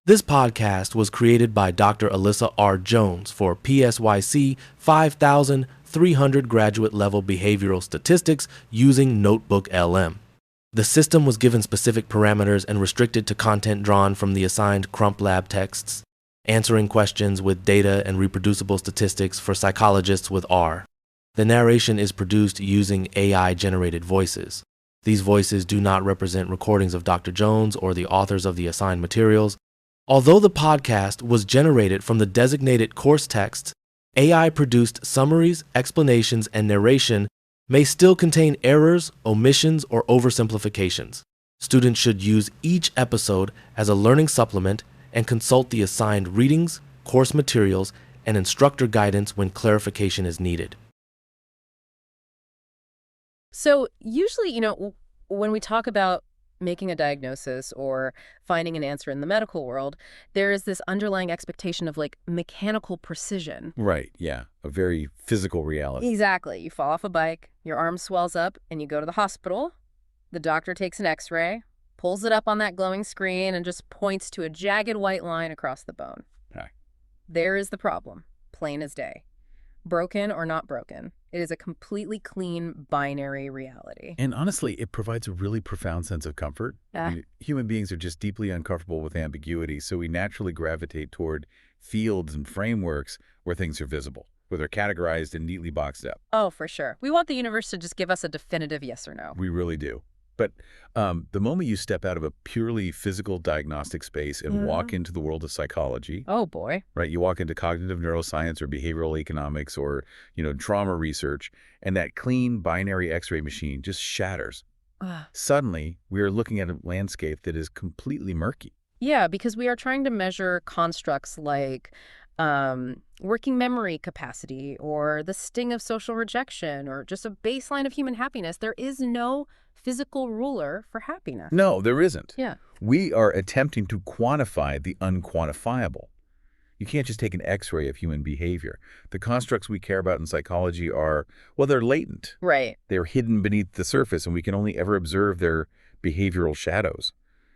This podcast was created by Dr. Alyssa R. Jones for PSYC 5300 graduate level behavioral statistics using Notebook LM. The system was given specific parameters and restricted to content drawn from the assigned Crump Lab texts, answering questions with data and reproducible statistics for psychologists with R. The narration is produced using AI-generated voices. These voices do not represent recordings of Dr. Jones or the authors of the assigned materials. Although the podcast was generated from the designated course text, AI-produced summaries, explanations, and narration may still contain errors, omissions, or oversimplifications. Students should use each episode as a learning supplement and consult the assigned readings, course materials, and instructor guidance when clarification is needed. So usually, when we talk about making a diagnosis or finding an answer in the medical world, there is this underlying expectation of mechanical precision. Right, yeah. A very physical reality. Exactly. You fall off a bike, your arm swells up, and you go to the hospital. The doctor takes an x-ray, pulls it up on that glowing screen, and just points to a jagged white line across the bone. Right. There is the problem, plain as day. Broken or not broken. It is a completely clean binary reality. And honestly, it provides a really profound sense of comfort. Human beings are just deeply uncomfortable with ambiguity, so we naturally gravitate toward fields and frameworks where things are visible, where they're categorized and neatly boxed up. Oh, for sure. We want the universe to just give us a definitive yes or no. We really do. But the moment you step out of a purely physical diagnostic space and walk into the world of psychology, oh boy, right? You walk into cognitive neuroscience or behavioral economics or, trauma research, and that clean binary X-ray machine just shatters. Suddenly, we are looking at a landscape that is completely murky. Yeah, because we are trying to measure constructs like working memory capacity or the sting of social rejection or just a baseline of human happiness. There is no physical ruler for happiness. No, there isn't. Yeah. We are attempting to quantify the unquantifiable. You can't just take an X-ray of human behavior. The constructs we care about in psychology are, they're latent. Right. They're hidden beneath the surface, and we can only ever observe their behavioral shadows.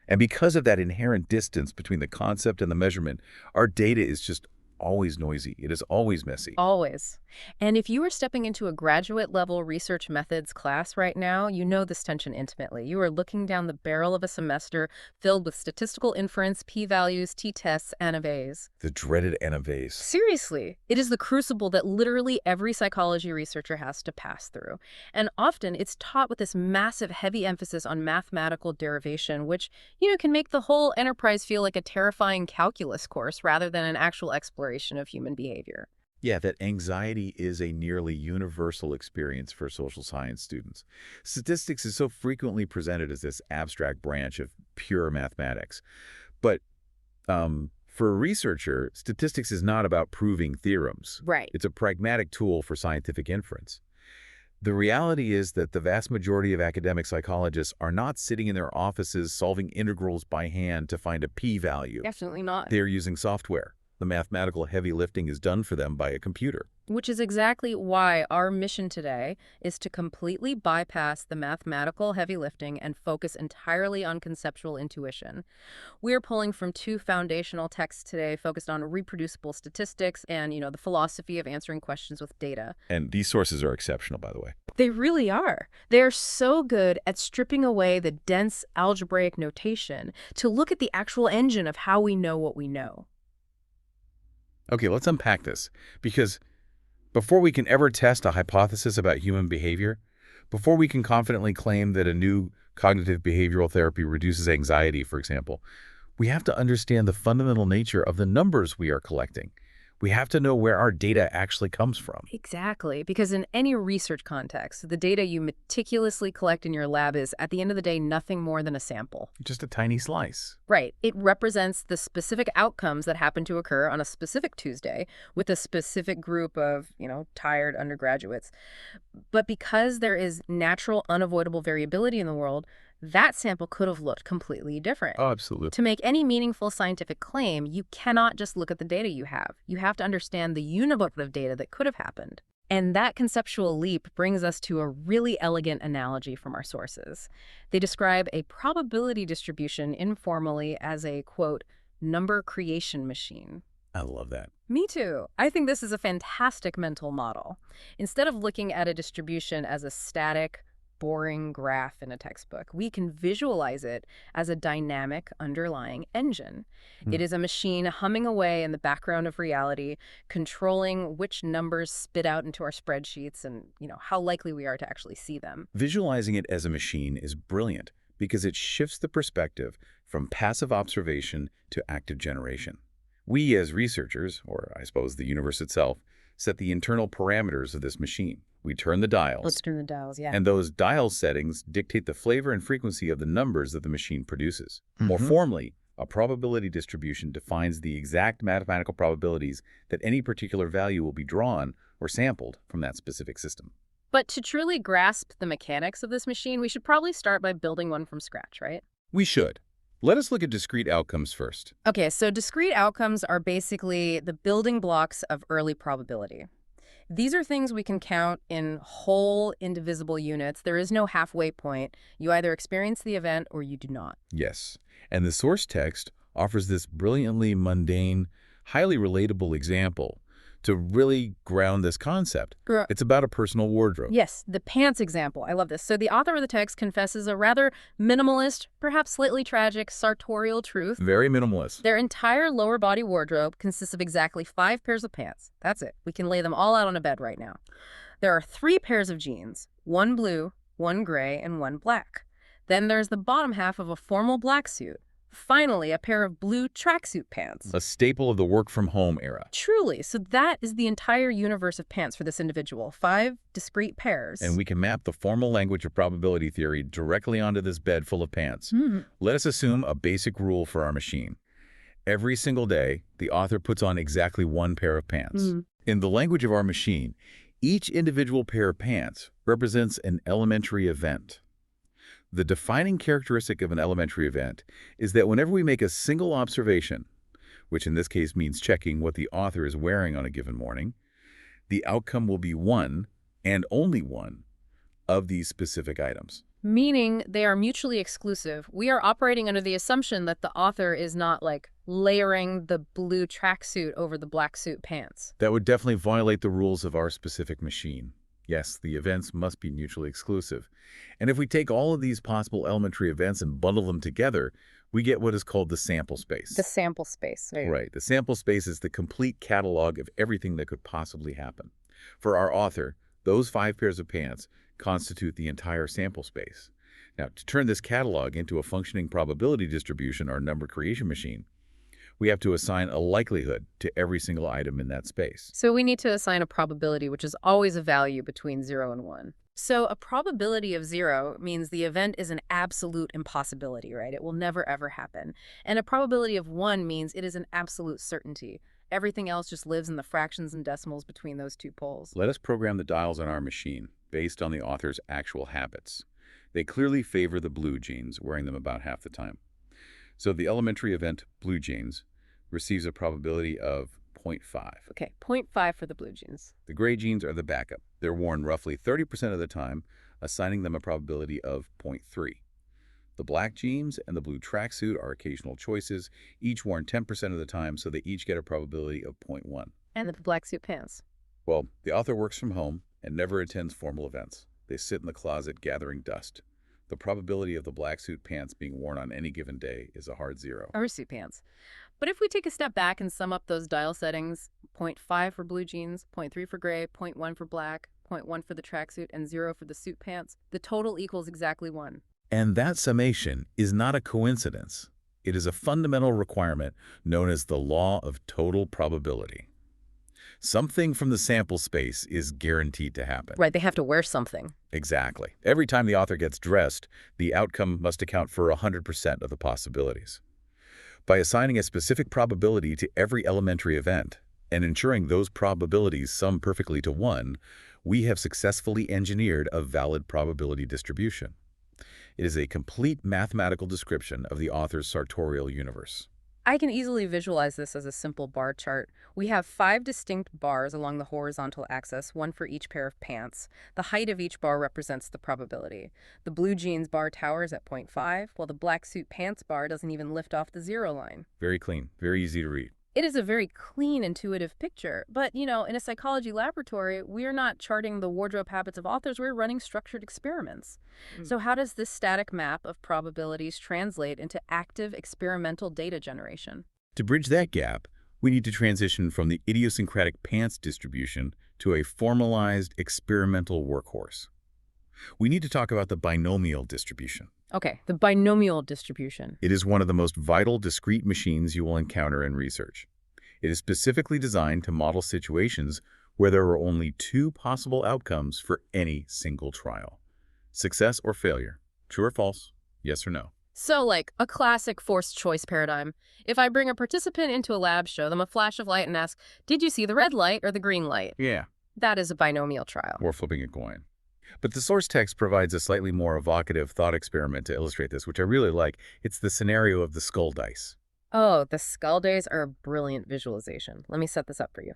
And because of that inherent distance between the concept and the measurement, our data is just always noisy. It is always messy. Always. And if you are stepping into a graduate-level research methods class right now, you know this tension intimately. You are looking down the barrel of a semester filled with statistical inference, p-values, t-tests, N of A's. The dreaded N of A's. Seriously. It is the crucible that literally every psychology researcher has to pass through. And often it's taught with this massive, heavy emphasis on mathematical derivation, which, can make the whole enterprise feel like a terrifying calculus course rather than an actual exploration of human behavior. Yeah, that anxiety is a nearly universal experience for social science students. Statistics is so frequently presented as this abstract branch of pure mathematics. But for a researcher, statistics is not about proving theorems. Right. It's a pragmatic tool for scientific inference. The reality is that the vast majority of academic psychologists are not sitting in their offices solving integrals by hand to find a p-value. Definitely not. They're using software. The mathematical heavy lifting is done for them by a computer. Which is exactly why our mission today is to completely bypass the mathematical heavy lifting and focus entirely on conceptual intuition. We're pulling from two foundational texts today focused on reproducible statistics and, the philosophy of answering questions with data. And these sources are exceptional, by the way. They really are. They're so good at stripping away the dense algebraic notation to look at the actual engine of how we know what we know. Okay, let's unpack this, because before we can ever test a hypothesis about human behavior, before we can confidently claim that a new cognitive behavioral therapy reduces anxiety, for example, we have to understand the fundamental nature of the numbers we are collecting. We have to know where our data actually comes from. Exactly, because in any research context, the data you meticulously collect in your lab is, at the end of the day, nothing more than a sample. Just a tiny slice. Right. It represents the specific outcomes that happen to occur on a specific Tuesday with a specific group of, tired undergraduates. But because there is natural, unavoidable variability in the world, that sample could have looked completely different. Oh, absolutely. To make any meaningful scientific claim, you cannot just look at the data you have. You have to understand the universe of data that could have happened. And that conceptual leap brings us to a really elegant analogy from our sources. They describe a probability distribution informally as a, quote, number creation machine. I love that. Me too. I think this is a fantastic mental model. Instead of looking at a distribution as a static, boring graph in a textbook, we can visualize it as a dynamic underlying engine. It is a machine humming away in the background of reality, controlling which numbers spit out into our spreadsheets and, how likely we are to actually see them. Visualizing it as a machine is brilliant because it shifts the perspective from passive observation to active generation. We as researchers, or I suppose the universe itself, set the internal parameters of this machine. We turn the dials. Let's turn the dials, yeah. And those dial settings dictate the flavor and frequency of the numbers that the machine produces. More formally, a probability distribution defines the exact mathematical probabilities that any particular value will be drawn or sampled from that specific system. But to truly grasp the mechanics of this machine, we should probably start by building one from scratch, right? We should. Let us look at discrete outcomes first. Okay, so discrete outcomes are basically the building blocks of early probability. These are things we can count in whole, indivisible units. There is no halfway point. You either experience the event or you do not. Yes, and the source text offers this brilliantly mundane, highly relatable example to really ground this concept. It's about a personal wardrobe. Yes, the pants example. I love this. So the author of the text confesses a rather minimalist, perhaps slightly tragic, sartorial truth. Very minimalist. Their entire lower body wardrobe consists of exactly 5 pairs of pants. That's it. We can lay them all out on a bed right now. There are 3 pairs of jeans, 1 blue, 1 gray, and 1 black. Then there's the bottom half of a formal black suit. Finally, a pair of blue tracksuit pants. A staple of the work-from-home era. Truly. So that is the entire universe of pants for this individual. 5 discrete pairs. And we can map the formal language of probability theory directly onto this bed full of pants. Let us assume a basic rule for our machine. Every single day, the author puts on exactly 1 pair of pants. In the language of our machine, each individual pair of pants represents an elementary event. The defining characteristic of an elementary event is that whenever we make a single observation, which in this case means checking what the author is wearing on a given morning, the outcome will be one, and only one, of these specific items. Meaning they are mutually exclusive. We are operating under the assumption that the author is not, layering the blue tracksuit over the black suit pants. That would definitely violate the rules of our specific machine. Yes, the events must be mutually exclusive. And if we take all of these possible elementary events and bundle them together, we get what is called the sample space. The sample space. Right. The sample space is the complete catalog of everything that could possibly happen. For our author, those 5 pairs of pants constitute the entire sample space. Now, to turn this catalog into a functioning probability distribution or number creation machine, we have to assign a likelihood to every single item in that space. So we need to assign a probability, which is always a value between 0 and 1. So a probability of 0 means the event is an absolute impossibility, right? It will never, ever happen. And a probability of 1 means it is an absolute certainty. Everything else just lives in the fractions and decimals between those 2 poles. Let us program the dials on our machine based on the author's actual habits. They clearly favor the blue jeans, wearing them about half the time. So the elementary event, blue jeans, receives a probability of 0.5. Okay, 0.5 for the blue jeans. The gray jeans are the backup. They're worn roughly 30% of the time, assigning them a probability of 0.3. The black jeans and the blue tracksuit are occasional choices, each worn 10% of the time, so they each get a probability of 0.1. And the black suit pants? Well, the author works from home and never attends formal events. They sit in the closet gathering dust. The probability of the black suit pants being worn on any given day is a hard 0. Or suit pants. But if we take a step back and sum up those dial settings, 0.5 for blue jeans, 0.3 for gray, 0.1 for black, 0.1 for the tracksuit, and 0 for the suit pants, the total equals exactly 1. And that summation is not a coincidence. It is a fundamental requirement known as the law of total probability. Something from the sample space is guaranteed to happen. Right, they have to wear something. Exactly. Every time the author gets dressed, the outcome must account for 100% of the possibilities. By assigning a specific probability to every elementary event and ensuring those probabilities sum perfectly to 1, we have successfully engineered a valid probability distribution. It is a complete mathematical description of the author's sartorial universe. I can easily visualize this as a simple bar chart. We have 5 distinct bars along the horizontal axis, one for each pair of pants. The height of each bar represents the probability. The blue jeans bar towers at 0.5, while the black suit pants bar doesn't even lift off the 0 line. Very clean, very easy to read. It is a very clean, intuitive picture. But, in a psychology laboratory, we're not charting the wardrobe habits of authors, we're running structured experiments. So how does this static map of probabilities translate into active experimental data generation? To bridge that gap, we need to transition from the idiosyncratic pants distribution to a formalized experimental workhorse. We need to talk about the binomial distribution. Okay, the binomial distribution. It is one of the most vital discrete machines you will encounter in research. It is specifically designed to model situations where there are only 2 possible outcomes for any single trial. Success or failure. True or false? Yes or no? So, like a classic forced choice paradigm. If I bring a participant into a lab, show them a flash of light and ask, did you see the red light or the green light? Yeah. That is a binomial trial. Or flipping a coin. But the source text provides a slightly more evocative thought experiment to illustrate this, which I really like. It's the scenario of the skull dice. Oh, the skull days are a brilliant visualization. Let me set this up for you.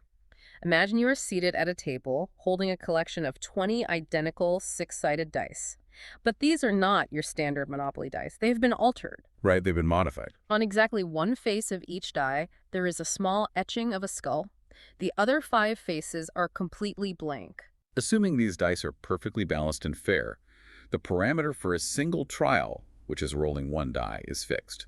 Imagine you are seated at a table holding a collection of 20 identical 6-sided dice. But these are not your standard Monopoly dice. They've been altered. Right, they've been modified. On exactly one face of each die, there is a small etching of a skull. The other 5 faces are completely blank. Assuming these dice are perfectly balanced and fair, the parameter for a single trial, which is rolling 1 die, is fixed.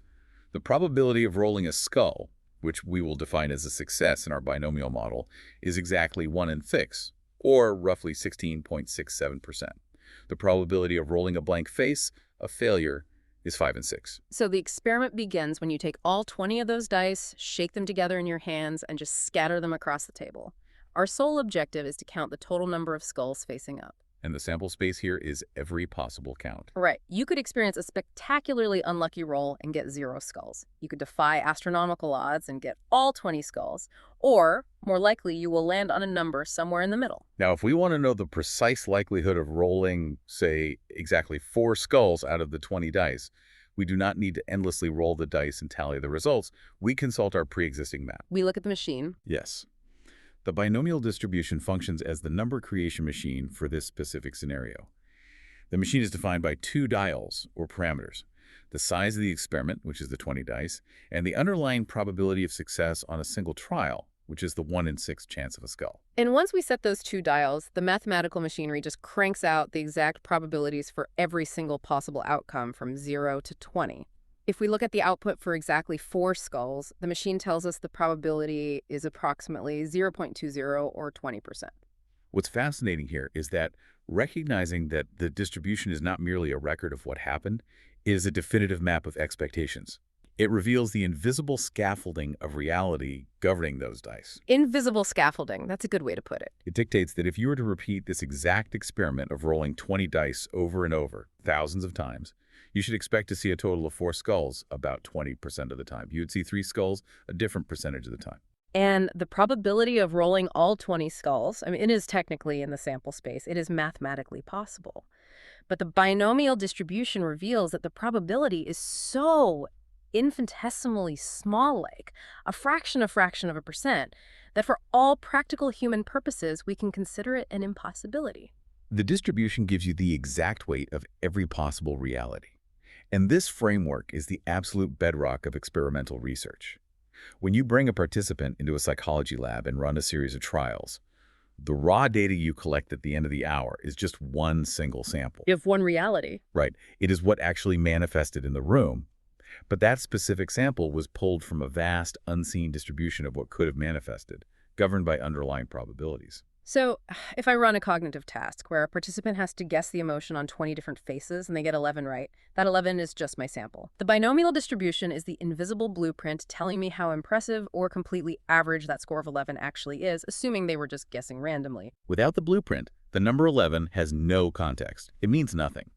The probability of rolling a skull, which we will define as a success in our binomial model, is exactly 1 in 6, or roughly 16.67%. The probability of rolling a blank face, a failure, is 5 in 6. So the experiment begins when you take all 20 of those dice, shake them together in your hands, and just scatter them across the table. Our sole objective is to count the total number of skulls facing up. And the sample space here is every possible count. Right. You could experience a spectacularly unlucky roll and get 0 skulls. You could defy astronomical odds and get all 20 skulls. Or, more likely, you will land on a number somewhere in the middle. Now, if we want to know the precise likelihood of rolling, say, exactly 4 skulls out of the 20 dice, we do not need to endlessly roll the dice and tally the results. We consult our pre-existing map. We look at the machine. Yes. The binomial distribution functions as the number creation machine for this specific scenario. The machine is defined by 2 dials, or parameters: the size of the experiment, which is the 20 dice, and the underlying probability of success on a single trial, which is the 1 in 6 chance of a skull. And once we set those 2 dials, the mathematical machinery just cranks out the exact probabilities for every single possible outcome from 0 to 20. If we look at the output for exactly 4 skulls, the machine tells us the probability is approximately 0.20 or 20%. What's fascinating here is that recognizing that the distribution is not merely a record of what happened, it is a definitive map of expectations. It reveals the invisible scaffolding of reality governing those dice. Invisible scaffolding, that's a good way to put it. It dictates that if you were to repeat this exact experiment of rolling 20 dice over and over, thousands of times, you should expect to see a total of 4 skulls about 20% of the time. You would see 3 skulls a different percentage of the time. And the probability of rolling all 20 skulls, it is technically in the sample space. It is mathematically possible. But the binomial distribution reveals that the probability is so infinitesimally small, like a fraction of a percent, that for all practical human purposes, we can consider it an impossibility. The distribution gives you the exact weight of every possible reality. And this framework is the absolute bedrock of experimental research. When you bring a participant into a psychology lab and run a series of trials, the raw data you collect at the end of the hour is just one single sample. You have one reality. Right. It is what actually manifested in the room. But that specific sample was pulled from a vast, unseen distribution of what could have manifested, governed by underlying probabilities. So if I run a cognitive task where a participant has to guess the emotion on 20 different faces and they get 11 right, that 11 is just my sample. The binomial distribution is the invisible blueprint telling me how impressive or completely average that score of 11 actually is, assuming they were just guessing randomly. Without the blueprint, the number 11 has no context. It means nothing.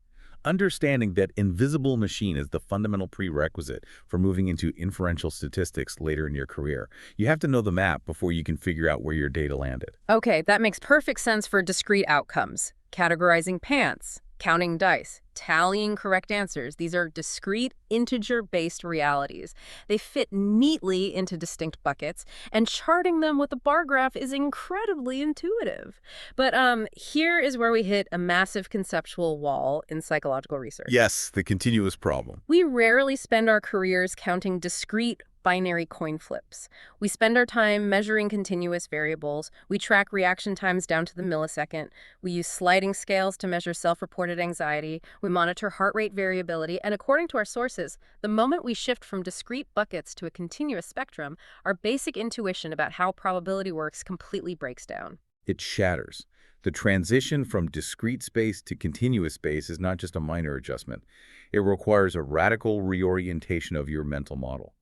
Understanding that invisible machine is the fundamental prerequisite for moving into inferential statistics later in your career. You have to know the map before you can figure out where your data landed. Okay, that makes perfect sense for discrete outcomes. Categorizing pants, Counting dice, tallying correct answers. These are discrete, integer-based realities. They fit neatly into distinct buckets, and charting them with a bar graph is incredibly intuitive. But here is where we hit a massive conceptual wall in psychological research. Yes, the continuous problem. We rarely spend our careers counting discrete binary coin flips. We spend our time measuring continuous variables. We track reaction times down to the millisecond. We use sliding scales to measure self-reported anxiety. We monitor heart rate variability. And according to our sources, the moment we shift from discrete buckets to a continuous spectrum, our basic intuition about how probability works completely breaks down. It shatters. The transition from discrete space to continuous space is not just a minor adjustment. It requires a radical reorientation of your mental model.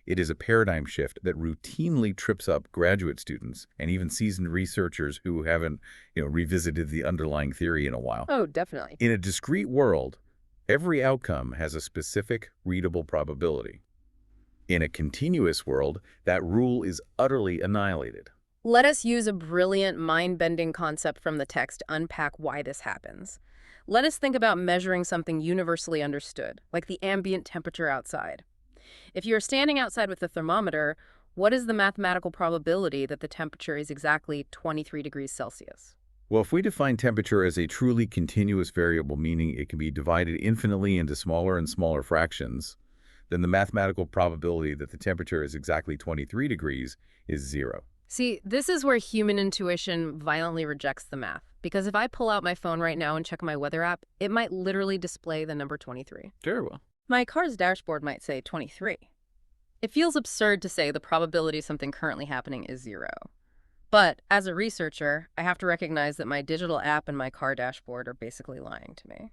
It is a paradigm shift that routinely trips up graduate students and even seasoned researchers who haven't, revisited the underlying theory in a while. Oh, definitely. In a discrete world, every outcome has a specific, readable probability. In a continuous world, that rule is utterly annihilated. Let us use a brilliant, mind-bending concept from the text to unpack why this happens. Let us think about measuring something universally understood, like the ambient temperature outside. If you're standing outside with a thermometer, what is the mathematical probability that the temperature is exactly 23 degrees Celsius? Well, if we define temperature as a truly continuous variable, meaning it can be divided infinitely into smaller and smaller fractions, then the mathematical probability that the temperature is exactly 23 degrees is 0. See, this is where human intuition violently rejects the math. Because if I pull out my phone right now and check my weather app, it might literally display the number 23. Terrible. My car's dashboard might say 23. It feels absurd to say the probability of something currently happening is 0. But as a researcher, I have to recognize that my digital app and my car dashboard are basically lying to me.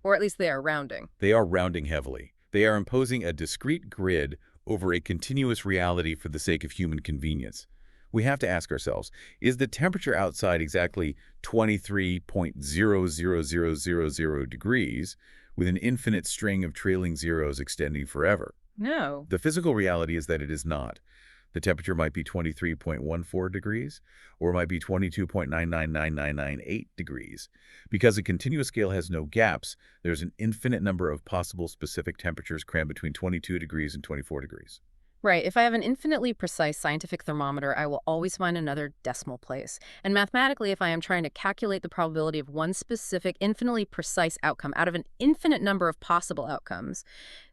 Or at least they are rounding. They are rounding heavily. They are imposing a discrete grid over a continuous reality for the sake of human convenience. We have to ask ourselves, is the temperature outside exactly 23.00000 degrees with an infinite string of trailing zeros extending forever? No. The physical reality is that it is not. The temperature might be 23.14 degrees, or it might be 22.999998 degrees. Because a continuous scale has no gaps, there's an infinite number of possible specific temperatures crammed between 22 degrees and 24 degrees. Right. If I have an infinitely precise scientific thermometer, I will always find another decimal place. And mathematically, if I am trying to calculate the probability of one specific infinitely precise outcome out of an infinite number of possible outcomes,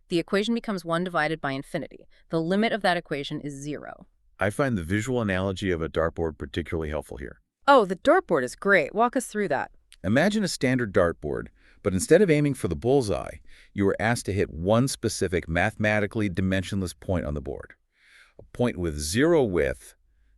the equation becomes 1 divided by infinity. The limit of that equation is 0. I find the visual analogy of a dartboard particularly helpful here. Oh, the dartboard is great. Walk us through that. Imagine a standard dartboard, but instead of aiming for the bullseye, you are asked to hit one specific mathematically dimensionless point on the board. A point with 0 width,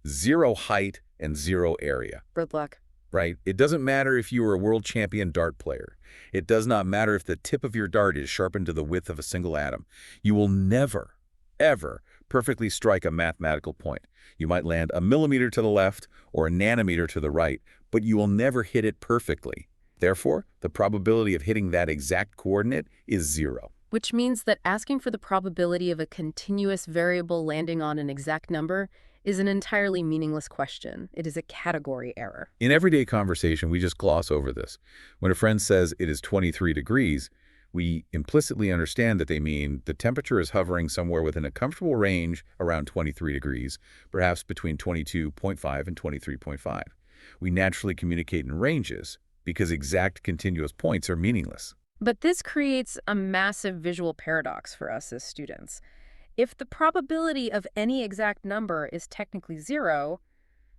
0 height, and 0 area. Good luck. Right? It doesn't matter if you are a world champion dart player. It does not matter if the tip of your dart is sharpened to the width of a single atom. You will never, ever perfectly strike a mathematical point. You might land a millimeter to the left or a nanometer to the right, but you will never hit it perfectly. Therefore, the probability of hitting that exact coordinate is 0. Which means that asking for the probability of a continuous variable landing on an exact number is an entirely meaningless question. It is a category error. In everyday conversation, we just gloss over this. When a friend says it is 23 degrees, we implicitly understand that they mean the temperature is hovering somewhere within a comfortable range around 23 degrees, perhaps between 22.5 and 23.5. We naturally communicate in ranges because exact continuous points are meaningless. But this creates a massive visual paradox for us as students. If the probability of any exact number is technically 0,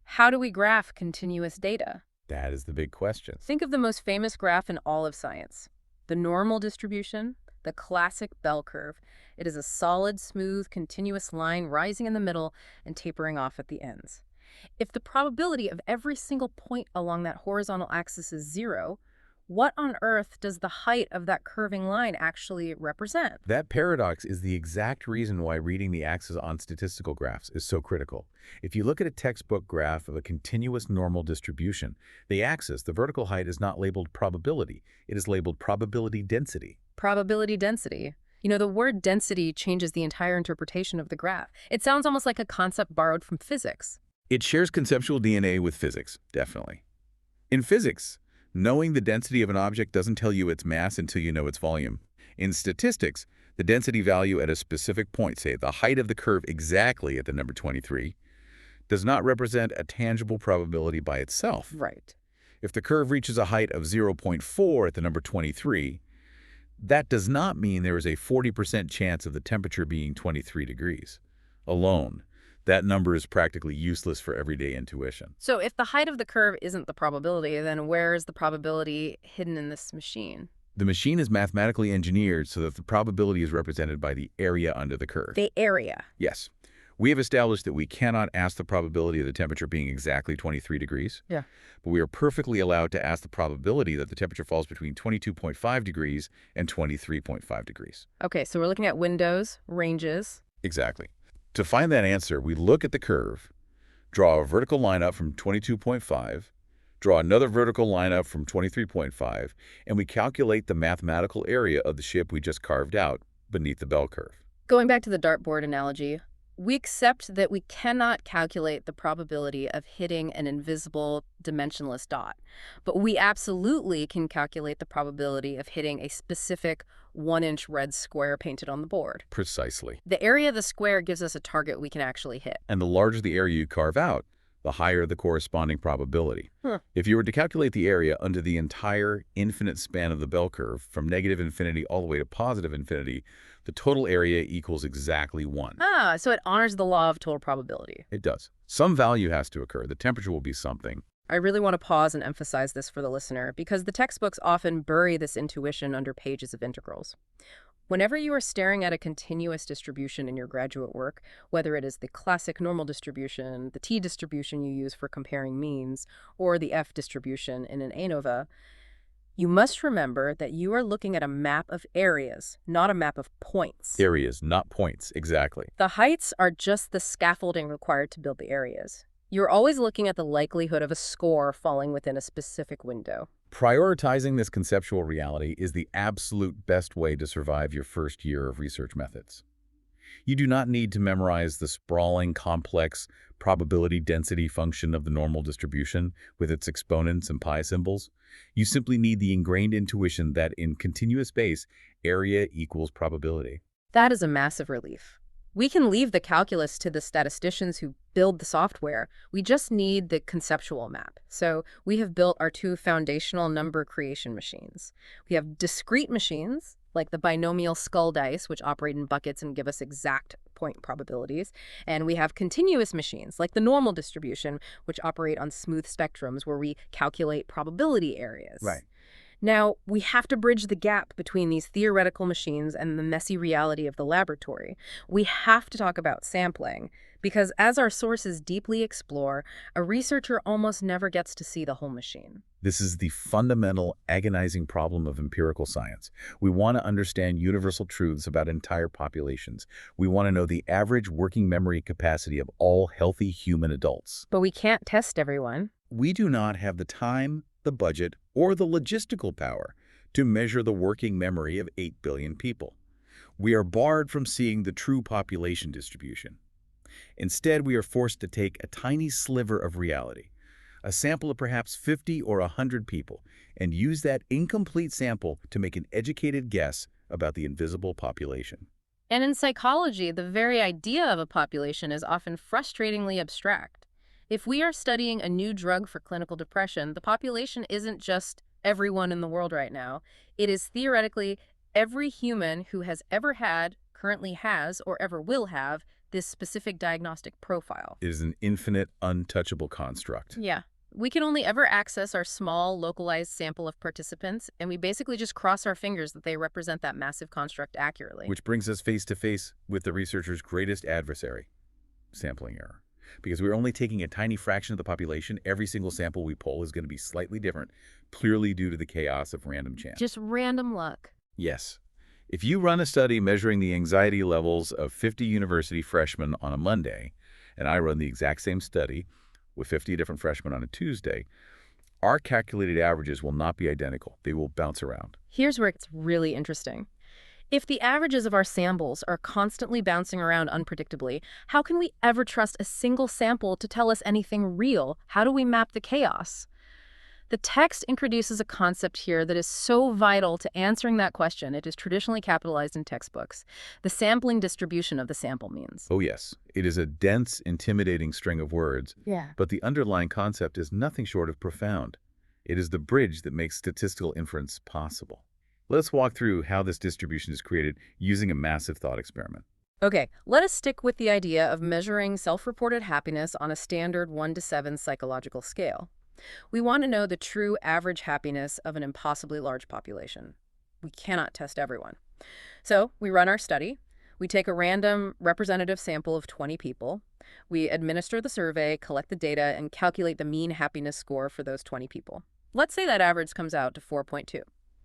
how do we graph continuous data? That is the big question. Think of the most famous graph in all of science. The normal distribution, the classic bell curve. It is a solid, smooth, continuous line rising in the middle and tapering off at the ends. If the probability of every single point along that horizontal axis is 0, what on earth does the height of that curving line actually represent? That paradox is the exact reason why reading the axes on statistical graphs is so critical. If you look at a textbook graph of a continuous normal distribution, the axis, the vertical height, is not labeled probability. It is labeled probability density. Probability density. You know, the word density changes the entire interpretation of the graph. It sounds almost like a concept borrowed from physics. It shares conceptual DNA with physics, definitely. In physics, Knowing the density of an object doesn't tell you its mass until you know its volume. In statistics, the density value at a specific point, say the height of the curve exactly at the number 23, does not represent a tangible probability by itself. Right. If the curve reaches a height of 0.4 at the number 23, that does not mean there is a 40% chance of the temperature being 23 degrees. Alone, that number is practically useless for everyday intuition. So if the height of the curve isn't the probability, then where is the probability hidden in this machine? The machine is mathematically engineered so that the probability is represented by the area under the curve. The area. Yes. We have established that we cannot ask the probability of the temperature being exactly 23 degrees. Yeah. But we are perfectly allowed to ask the probability that the temperature falls between 22.5 degrees and 23.5 degrees. Okay, so we're looking at windows, ranges. Exactly. To find that answer, we look at the curve, draw a vertical line up from 22.5, draw another vertical line up from 23.5, and we calculate the mathematical area of the ship we just carved out beneath the bell curve. Going back to the dartboard analogy, we accept that we cannot calculate the probability of hitting an invisible dimensionless dot, but we absolutely can calculate the probability of hitting a specific 1-inch red square painted on the board. Precisely. The area of the square gives us a target we can actually hit. And the larger the area you carve out, the higher the corresponding probability. If you were to calculate the area under the entire infinite span of the bell curve, from negative infinity all the way to positive infinity, the total area equals exactly 1. So it honors the law of total probability. It does. Some value has to occur. The temperature will be something. I really want to pause and emphasize this for the listener, because the textbooks often bury this intuition under pages of integrals. Whenever you are staring at a continuous distribution in your graduate work, whether it is the classic normal distribution, the t distribution you use for comparing means, or the f distribution in an ANOVA, you must remember that you are looking at a map of areas, not a map of points. Areas, not points, exactly. The heights are just the scaffolding required to build the areas. You're always looking at the likelihood of a score falling within a specific window. Prioritizing this conceptual reality is the absolute best way to survive your first year of research methods. You do not need to memorize the sprawling, complex probability density function of the normal distribution with its exponents and pi symbols. You simply need the ingrained intuition that in continuous space, area equals probability. That is a massive relief. We can leave the calculus to the statisticians who build the software. We just need the conceptual map. So we have built our two foundational number creation machines. We have discrete machines, like the binomial skull dice, which operate in buckets and give us exact point probabilities. And we have continuous machines, like the normal distribution, which operate on smooth spectrums where we calculate probability areas. Right. Now, we have to bridge the gap between these theoretical machines and the messy reality of the laboratory. We have to talk about sampling, because as our sources deeply explore, a researcher almost never gets to see the whole machine. This is the fundamental, agonizing problem of empirical science. We want to understand universal truths about entire populations. We want to know the average working memory capacity of all healthy human adults. But we can't test everyone. We do not have the time, the budget, or the logistical power to measure the working memory of 8 billion people. We are barred from seeing the true population distribution. Instead, we are forced to take a tiny sliver of reality, a sample of perhaps 50 or 100 people, and use that incomplete sample to make an educated guess about the invisible population. And in psychology, the very idea of a population is often frustratingly abstract. If we are studying a new drug for clinical depression, the population isn't just everyone in the world right now. It is theoretically every human who has ever had, currently has, or ever will have this specific diagnostic profile. It is an infinite, untouchable construct. Yeah. We can only ever access our small, localized sample of participants, and we basically just cross our fingers that they represent that massive construct accurately. Which brings us face to face with the researcher's greatest adversary, sampling error. Because we're only taking a tiny fraction of the population, every single sample we pull is going to be slightly different, purely due to the chaos of random chance. Just random luck. Yes. If you run a study measuring the anxiety levels of 50 university freshmen on a Monday, and I run the exact same study with 50 different freshmen on a Tuesday, our calculated averages will not be identical. They will bounce around. Here's where it's really interesting. If the averages of our samples are constantly bouncing around unpredictably, how can we ever trust a single sample to tell us anything real? How do we map the chaos? The text introduces a concept here that is so vital to answering that question. It is traditionally capitalized in textbooks. The sampling distribution of the sample means. Oh yes, it is a dense, intimidating string of words, Yeah. but the underlying concept is nothing short of profound. It is the bridge that makes statistical inference possible. Let's walk through how this distribution is created using a massive thought experiment. Okay, let us stick with the idea of measuring self-reported happiness on a standard 1 to 7 psychological scale. We want to know the true average happiness of an impossibly large population. We cannot test everyone. So we run our study. We take a random representative sample of 20 people. We administer the survey, collect the data, and calculate the mean happiness score for those 20 people. Let's say that average comes out to 4.2.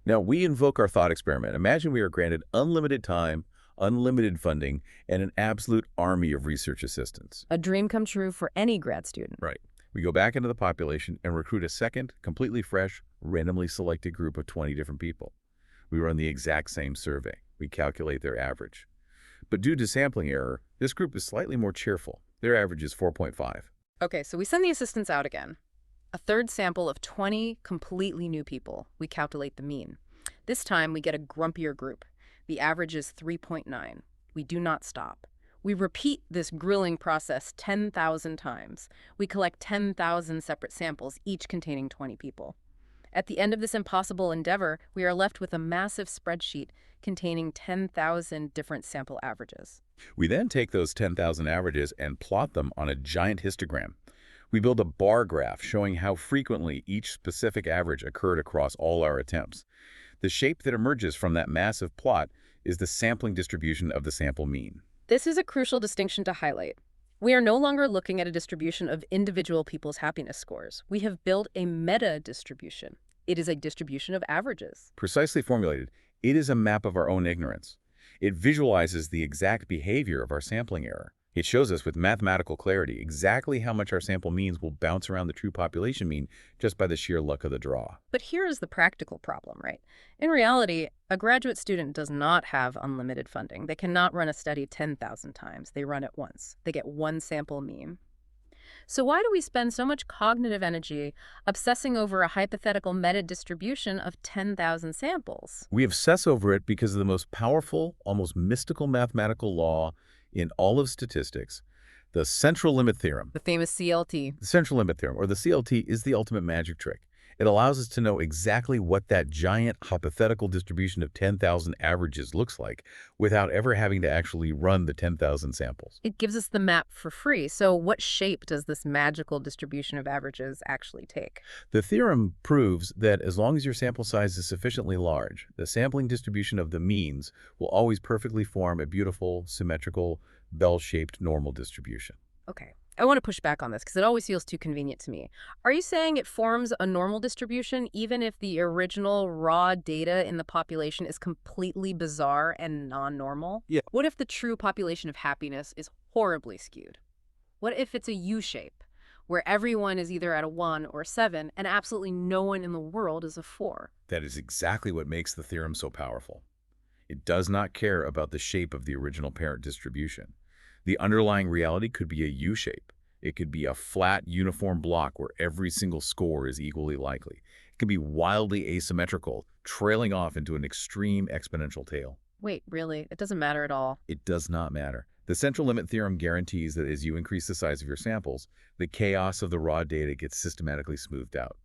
Now, we invoke our thought experiment. Imagine we are granted unlimited time, unlimited funding, and an absolute army of research assistants. A dream come true for any grad student. Right. We go back into the population and recruit a second, completely fresh, randomly selected group of 20 different people. We run the exact same survey. We calculate their average. But due to sampling error, this group is slightly more cheerful. Their average is 4.5. Okay, so we send the assistants out again. A third sample of 20 completely new people. We calculate the mean. This time we get a grumpier group. The average is 3.9. We do not stop. We repeat this grilling process 10,000 times. We collect 10,000 separate samples, each containing 20 people. At the end of this impossible endeavor, we are left with a massive spreadsheet containing 10,000 different sample averages. We then take those 10,000 averages and plot them on a giant histogram. We build a bar graph showing how frequently each specific average occurred across all our attempts. The shape that emerges from that massive plot is the sampling distribution of the sample mean. This is a crucial distinction to highlight. We are no longer looking at a distribution of individual people's happiness scores. We have built a meta-distribution. It is a distribution of averages. Precisely formulated, it is a map of our own ignorance. It visualizes the exact behavior of our sampling error. It shows us with mathematical clarity exactly how much our sample means will bounce around the true population mean just by the sheer luck of the draw. But here is the practical problem, right? In reality, a graduate student does not have unlimited funding. They cannot run a study 10,000 times. They run it once. They get one sample mean. So why do we spend so much cognitive energy obsessing over a hypothetical meta-distribution of 10,000 samples? We obsess over it because of the most powerful, almost mystical mathematical law in all of statistics, the central limit theorem. The famous CLT. The central limit theorem, or the CLT, is the ultimate magic trick. It allows us to know exactly what that giant hypothetical distribution of 10,000 averages looks like without ever having to actually run the 10,000 samples. It gives us the map for free. So what shape does this magical distribution of averages actually take? The theorem proves that as long as your sample size is sufficiently large, the sampling distribution of the means will always perfectly form a beautiful, symmetrical, bell-shaped normal distribution. Okay. I want to push back on this because it always feels too convenient to me. Are you saying it forms a normal distribution even if the original raw data in the population is completely bizarre and non-normal? Yeah. What if the true population of happiness is horribly skewed? What if it's a U-shape, where everyone is either at a 1 or a 7 and absolutely no one in the world is a 4? That is exactly what makes the theorem so powerful. It does not care about the shape of the original parent distribution. The underlying reality could be a U-shape. It could be a flat, uniform block where every single score is equally likely. It could be wildly asymmetrical, trailing off into an extreme exponential tail. Wait, really? It doesn't matter at all? It does not matter. The central limit theorem guarantees that as you increase the size of your samples, the chaos of the raw data gets systematically smoothed out.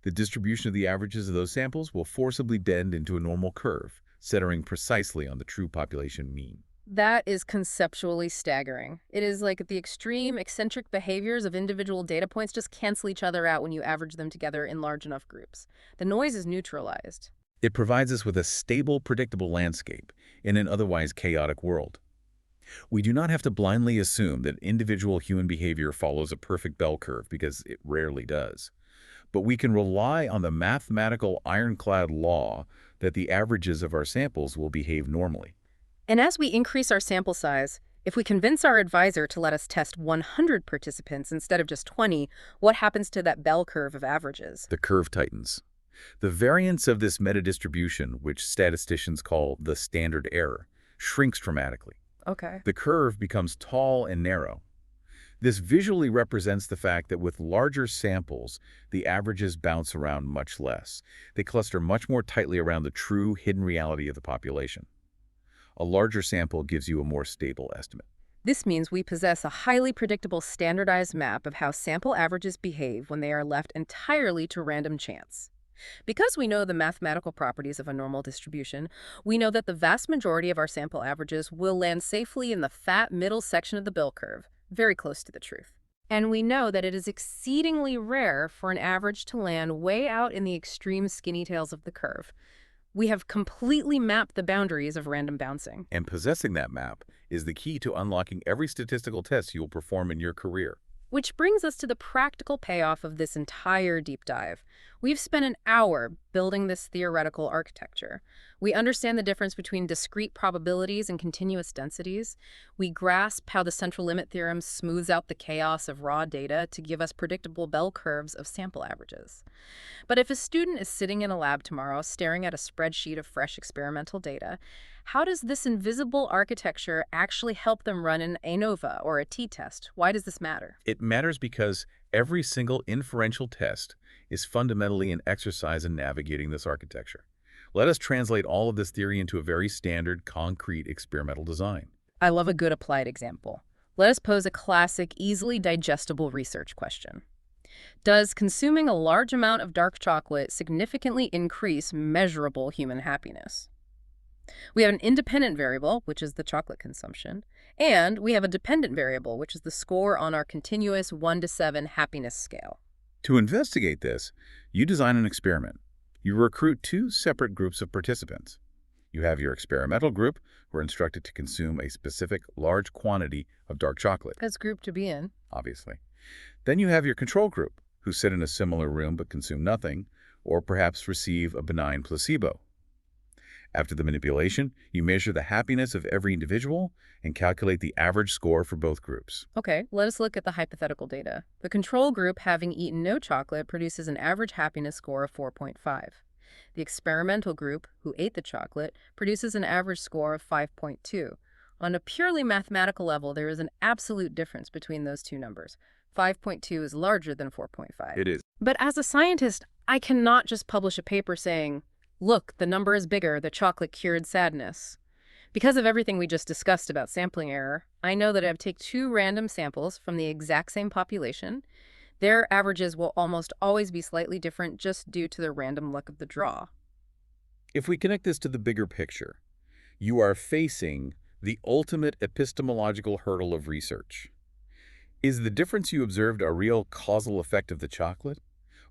The distribution of the averages of those samples will forcibly bend into a normal curve, centering precisely on the true population mean. That is conceptually staggering. It is like the extreme eccentric behaviors of individual data points just cancel each other out when you average them together in large enough groups. The noise is neutralized. It provides us with a stable, predictable landscape in an otherwise chaotic world. We do not have to blindly assume that individual human behavior follows a perfect bell curve because it rarely does. But we can rely on the mathematical ironclad law that the averages of our samples will behave normally. And as we increase our sample size, if we convince our advisor to let us test 100 participants instead of just 20, what happens to that bell curve of averages? The curve tightens. The variance of this meta-distribution, which statisticians call the standard error, shrinks dramatically. Okay. The curve becomes tall and narrow. This visually represents the fact that with larger samples, the averages bounce around much less. They cluster much more tightly around the true hidden reality of the population. A larger sample gives you a more stable estimate. This means we possess a highly predictable standardized map of how sample averages behave when they are left entirely to random chance. Because we know the mathematical properties of a normal distribution, we know that the vast majority of our sample averages will land safely in the fat middle section of the bell curve, very close to the truth. And we know that it is exceedingly rare for an average to land way out in the extreme skinny tails of the curve. We have completely mapped the boundaries of random bouncing. And possessing that map is the key to unlocking every statistical test you will perform in your career. Which brings us to the practical payoff of this entire deep dive. We've spent an hour building this theoretical architecture. We understand the difference between discrete probabilities and continuous densities. We grasp how the central limit theorem smooths out the chaos of raw data to give us predictable bell curves of sample averages. But if a student is sitting in a lab tomorrow staring at a spreadsheet of fresh experimental data, how does this invisible architecture actually help them run an ANOVA or a t-test? Why does this matter? It matters because every single inferential test is fundamentally an exercise in navigating this architecture. Let us translate all of this theory into a very standard, concrete experimental design. I love a good applied example. Let us pose a classic, easily digestible research question. Does consuming a large amount of dark chocolate significantly increase measurable human happiness? We have an independent variable, which is the chocolate consumption, and we have a dependent variable, which is the score on our continuous 1 to 7 happiness scale. To investigate this, you design an experiment. You recruit two separate groups of participants. You have your experimental group, who are instructed to consume a specific large quantity of dark chocolate. That's group to be in. Obviously. Then you have your control group, who sit in a similar room but consume nothing, or perhaps receive a benign placebo. After the manipulation, you measure the happiness of every individual and calculate the average score for both groups. Okay, let us look at the hypothetical data. The control group, having eaten no chocolate, produces an average happiness score of 4.5. The experimental group, who ate the chocolate, produces an average score of 5.2. On a purely mathematical level, there is an absolute difference between those two numbers. 5.2 is larger than 4.5. It is. But as a scientist, I cannot just publish a paper saying, look, the number is bigger, the chocolate cured sadness. Because of everything we just discussed about sampling error, I know that if I take two random samples from the exact same population, their averages will almost always be slightly different just due to the random luck of the draw. If we connect this to the bigger picture, you are facing the ultimate epistemological hurdle of research. Is the difference you observed a real causal effect of the chocolate?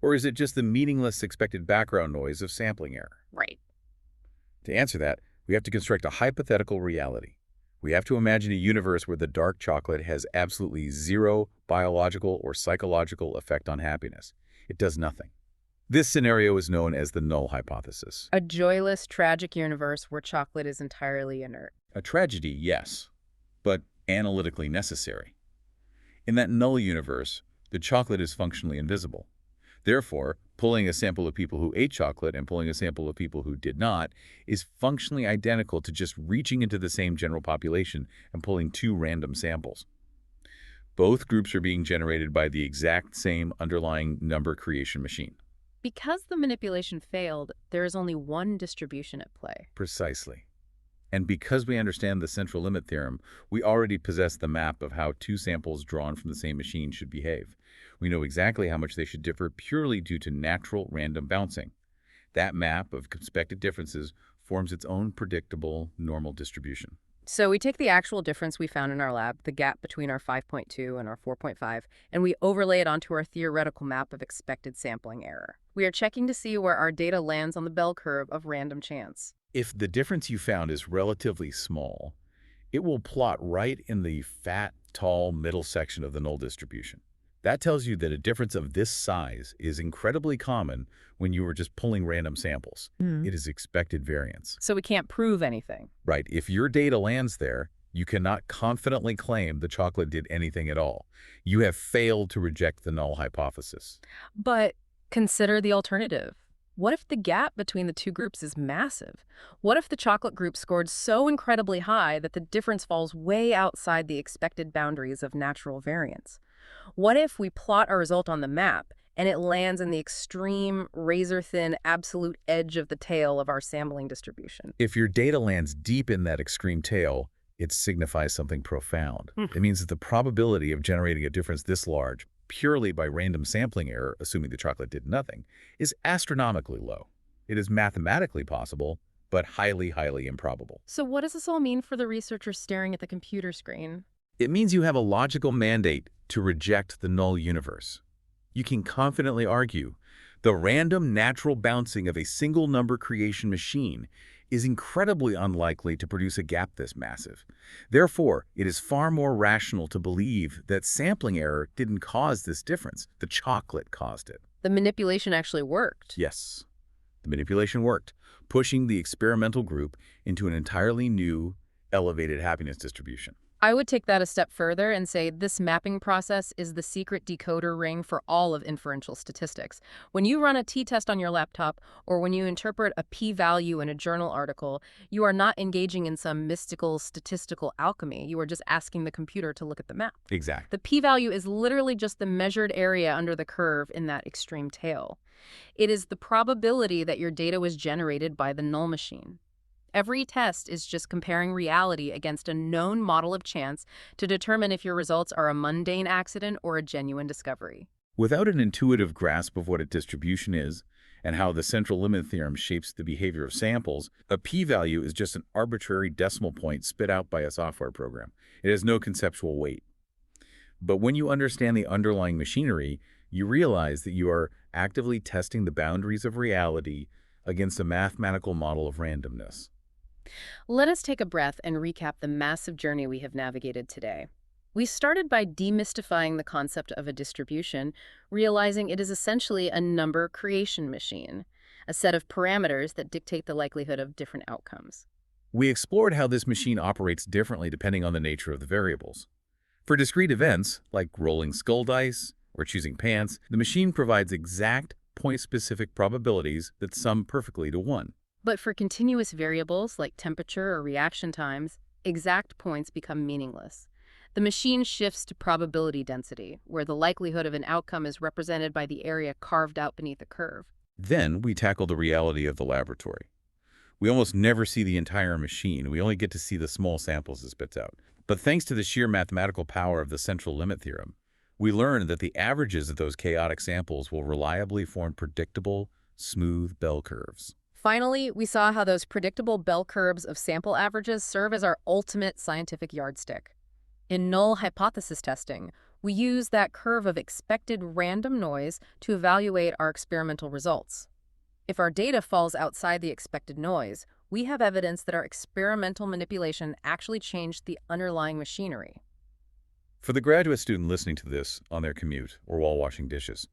Or is it just the meaningless expected background noise of sampling error? Right. To answer that, we have to construct a hypothetical reality. We have to imagine a universe where the dark chocolate has absolutely zero biological or psychological effect on happiness. It does nothing. This scenario is known as the null hypothesis. A joyless, tragic universe where chocolate is entirely inert. A tragedy, yes, but analytically necessary. In that null universe, the chocolate is functionally invisible. Therefore, pulling a sample of people who ate chocolate and pulling a sample of people who did not is functionally identical to just reaching into the same general population and pulling two random samples. Both groups are being generated by the exact same underlying number creation machine. Because the manipulation failed, there is only one distribution at play. Precisely. And because we understand the central limit theorem, we already possess the map of how two samples drawn from the same machine should behave. We know exactly how much they should differ purely due to natural random bouncing. That map of expected differences forms its own predictable normal distribution. So we take the actual difference we found in our lab, the gap between our 5.2 and our 4.5, and we overlay it onto our theoretical map of expected sampling error. We are checking to see where our data lands on the bell curve of random chance. If the difference you found is relatively small, it will plot right in the fat, tall middle section of the null distribution. That tells you that a difference of this size is incredibly common when you are just pulling random samples. It is expected variance. So we can't prove anything. Right. If your data lands there, you cannot confidently claim the chocolate did anything at all. You have failed to reject the null hypothesis. But consider the alternative. What if the gap between the two groups is massive? What if the chocolate group scored so incredibly high that the difference falls way outside the expected boundaries of natural variance? What if we plot our result on the map and it lands in the extreme, razor-thin, absolute edge of the tail of our sampling distribution? If your data lands deep in that extreme tail, it signifies something profound. It means that the probability of generating a difference this large, purely by random sampling error, assuming the chocolate did nothing, is astronomically low. It is mathematically possible, but highly, highly improbable. So what does this all mean for the researchers staring at the computer screen? It means you have a logical mandate to reject the null universe. You can confidently argue the random natural bouncing of a single number creation machine is incredibly unlikely to produce a gap this massive. Therefore, it is far more rational to believe that sampling error didn't cause this difference. The chocolate caused it. The manipulation actually worked. Yes, the manipulation worked, pushing the experimental group into an entirely new, elevated happiness distribution. I would take that a step further and say this mapping process is the secret decoder ring for all of inferential statistics. When you run a t-test on your laptop or when you interpret a p-value in a journal article, you are not engaging in some mystical statistical alchemy. You are just asking the computer to look at the map. Exactly. The p-value is literally just the measured area under the curve in that extreme tail. It is the probability that your data was generated by the null machine. Every test is just comparing reality against a known model of chance to determine if your results are a mundane accident or a genuine discovery. Without an intuitive grasp of what a distribution is and how the central limit theorem shapes the behavior of samples, a p-value is just an arbitrary decimal point spit out by a software program. It has no conceptual weight. But when you understand the underlying machinery, you realize that you are actively testing the boundaries of reality against a mathematical model of randomness. Let us take a breath and recap the massive journey we have navigated today. We started by demystifying the concept of a distribution, realizing it is essentially a number creation machine, a set of parameters that dictate the likelihood of different outcomes. We explored how this machine operates differently depending on the nature of the variables. For discrete events, like rolling skull dice or choosing pants, the machine provides exact point-specific probabilities that sum perfectly to 1. But for continuous variables like temperature or reaction times, exact points become meaningless. The machine shifts to probability density, where the likelihood of an outcome is represented by the area carved out beneath a curve. Then we tackle the reality of the laboratory. We almost never see the entire machine. We only get to see the small samples it spits out. But thanks to the sheer mathematical power of the central limit theorem, we learn that the averages of those chaotic samples will reliably form predictable, smooth bell curves. Finally, we saw how those predictable bell curves of sample averages serve as our ultimate scientific yardstick. In null hypothesis testing, we use that curve of expected random noise to evaluate our experimental results. If our data falls outside the expected noise, we have evidence that our experimental manipulation actually changed the underlying machinery. For the graduate student listening to this on their commute or while washing dishes,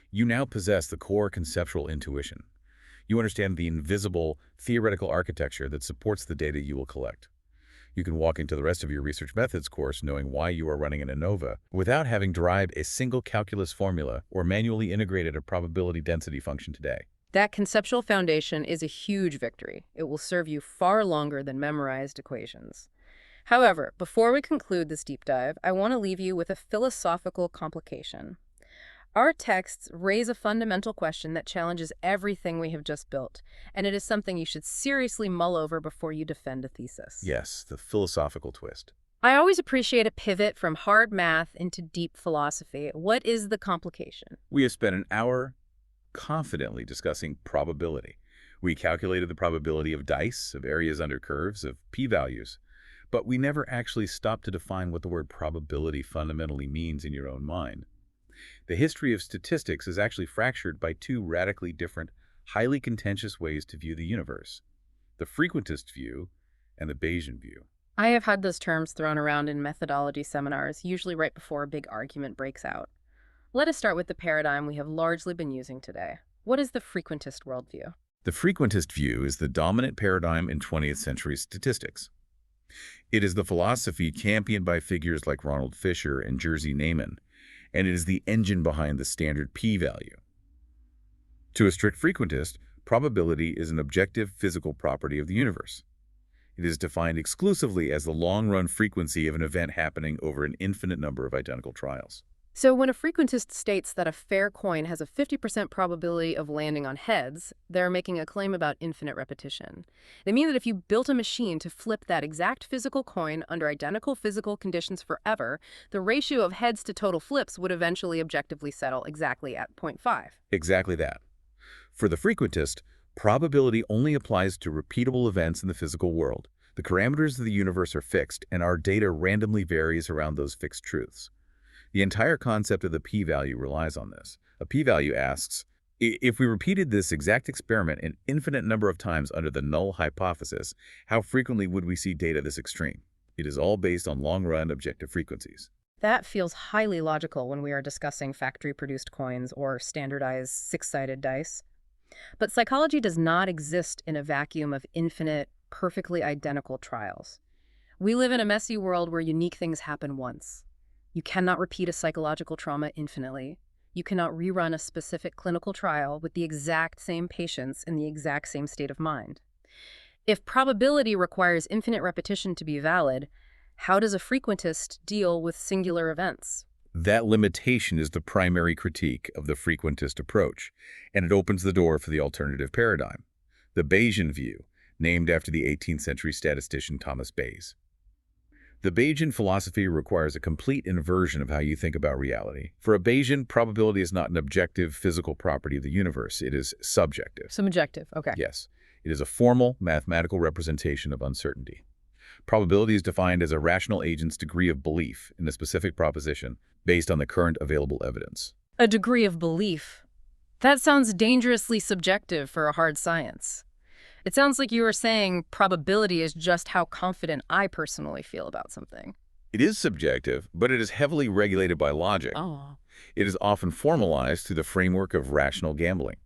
you now possess the core conceptual intuition. You understand the invisible, theoretical architecture that supports the data you will collect. You can walk into the rest of your research methods course knowing why you are running an ANOVA without having derived a single calculus formula or manually integrated a probability density function today. That conceptual foundation is a huge victory. It will serve you far longer than memorized equations. However, before we conclude this deep dive, I want to leave you with a philosophical complication. Our texts raise a fundamental question that challenges everything we have just built, and it is something you should seriously mull over before you defend a thesis. Yes, the philosophical twist. I always appreciate a pivot from hard math into deep philosophy. What is the complication? We have spent an hour confidently discussing probability. We calculated the probability of dice, of areas under curves, of p-values, but we never actually stopped to define what the word probability fundamentally means in your own mind. The history of statistics is actually fractured by two radically different, highly contentious ways to view the universe: the frequentist view and the Bayesian view. I have had those terms thrown around in methodology seminars, usually right before a big argument breaks out. Let us start with the paradigm we have largely been using today. What is the frequentist worldview? The frequentist view is the dominant paradigm in 20th century statistics. It is the philosophy championed by figures like Ronald Fisher and Jerzy Neyman, and it is the engine behind the standard p-value. To a strict frequentist, probability is an objective physical property of the universe. It is defined exclusively as the long-run frequency of an event happening over an infinite number of identical trials. So when a frequentist states that a fair coin has a 50% probability of landing on heads, they're making a claim about infinite repetition. They mean that if you built a machine to flip that exact physical coin under identical physical conditions forever, the ratio of heads to total flips would eventually objectively settle exactly at 0.5. Exactly that. For the frequentist, probability only applies to repeatable events in the physical world. The parameters of the universe are fixed, and our data randomly varies around those fixed truths. The entire concept of the p-value relies on this. A p-value asks, if we repeated this exact experiment an infinite number of times under the null hypothesis, how frequently would we see data this extreme? It is all based on long-run objective frequencies. That feels highly logical when we are discussing factory-produced coins or standardized six-sided dice. But psychology does not exist in a vacuum of infinite, perfectly identical trials. We live in a messy world where unique things happen once. You cannot repeat a psychological trauma infinitely. You cannot rerun a specific clinical trial with the exact same patients in the exact same state of mind. If probability requires infinite repetition to be valid, how does a frequentist deal with singular events? That limitation is the primary critique of the frequentist approach, and it opens the door for the alternative paradigm, the Bayesian view, named after the 18th century statistician Thomas Bayes. The Bayesian philosophy requires a complete inversion of how you think about reality. For a Bayesian, probability is not an objective physical property of the universe. It is subjective. Subjective, okay. Yes. It is a formal mathematical representation of uncertainty. Probability is defined as a rational agent's degree of belief in a specific proposition based on the current available evidence. A degree of belief. That sounds dangerously subjective for a hard science. It sounds like you were saying probability is just how confident I personally feel about something. It is subjective, but it is heavily regulated by logic. Oh. It is often formalized through the framework of rational gambling.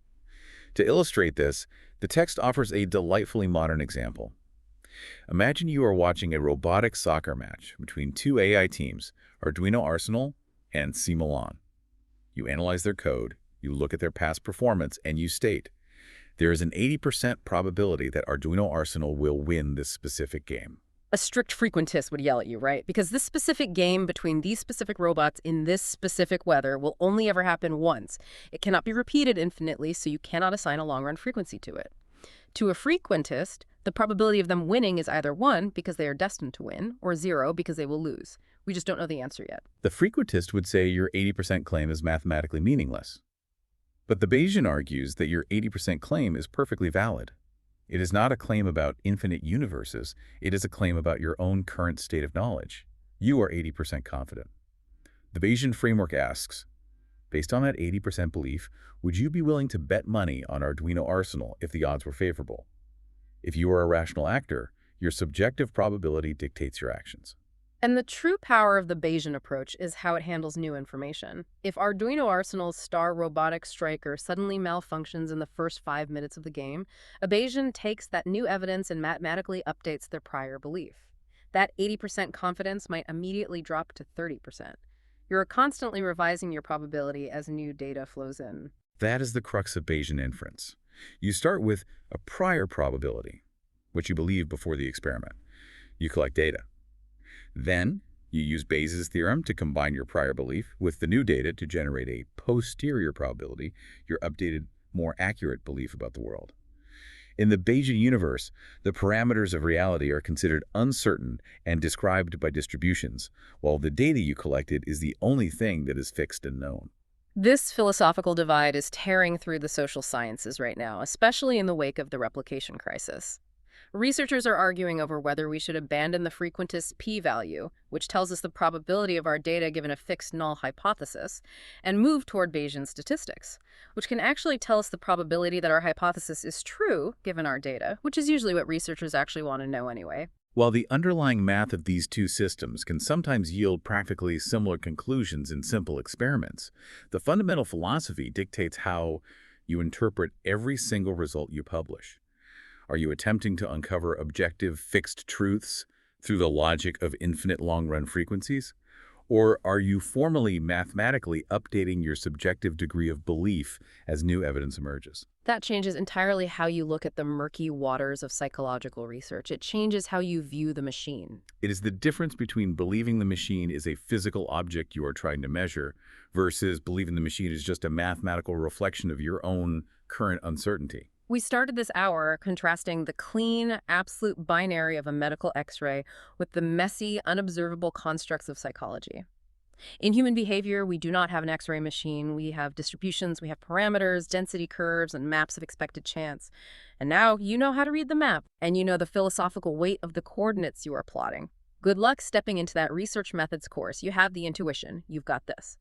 To illustrate this, the text offers a delightfully modern example. Imagine you are watching a robotic soccer match between two AI teams, Arduino Arsenal and C Milan. You analyze their code, you look at their past performance, and you state, there is an 80% probability that Arduino Arsenal will win this specific game. A strict frequentist would yell at you, right? Because this specific game between these specific robots in this specific weather will only ever happen once. It cannot be repeated infinitely, so you cannot assign a long-run frequency to it. To a frequentist, the probability of them winning is either 1 because they are destined to win, or 0 because they will lose. We just don't know the answer yet. The frequentist would say your 80% claim is mathematically meaningless. But the Bayesian argues that your 80% claim is perfectly valid. It is not a claim about infinite universes. It is a claim about your own current state of knowledge. You are 80% confident. The Bayesian framework asks, based on that 80% belief, would you be willing to bet money on Arduino Arsenal if the odds were favorable? If you are a rational actor, your subjective probability dictates your actions. And the true power of the Bayesian approach is how it handles new information. If Arduino Arsenal's star robotic striker suddenly malfunctions in the first 5 minutes of the game, a Bayesian takes that new evidence and mathematically updates their prior belief. That 80% confidence might immediately drop to 30%. You're constantly revising your probability as new data flows in. That is the crux of Bayesian inference. You start with a prior probability, what you believed before the experiment. You collect data. Then, you use Bayes' theorem to combine your prior belief with the new data to generate a posterior probability, your updated, more accurate belief about the world. In the Bayesian universe, the parameters of reality are considered uncertain and described by distributions, while the data you collected is the only thing that is fixed and known. This philosophical divide is tearing through the social sciences right now, especially in the wake of the replication crisis. Researchers are arguing over whether we should abandon the frequentist p-value, which tells us the probability of our data given a fixed null hypothesis, and move toward Bayesian statistics, which can actually tell us the probability that our hypothesis is true given our data, which is usually what researchers actually want to know anyway. While the underlying math of these two systems can sometimes yield practically similar conclusions in simple experiments, the fundamental philosophy dictates how you interpret every single result you publish. Are you attempting to uncover objective, fixed truths through the logic of infinite long-run frequencies? Or are you formally, mathematically updating your subjective degree of belief as new evidence emerges? That changes entirely how you look at the murky waters of psychological research. It changes how you view the machine. It is the difference between believing the machine is a physical object you are trying to measure versus believing the machine is just a mathematical reflection of your own current uncertainty. We started this hour contrasting the clean, absolute binary of a medical X-ray with the messy, unobservable constructs of psychology. In human behavior, we do not have an X-ray machine. We have distributions, we have parameters, density curves, and maps of expected chance. And now you know how to read the map, and you know the philosophical weight of the coordinates you are plotting. Good luck stepping into that research methods course. You have the intuition. You've got this.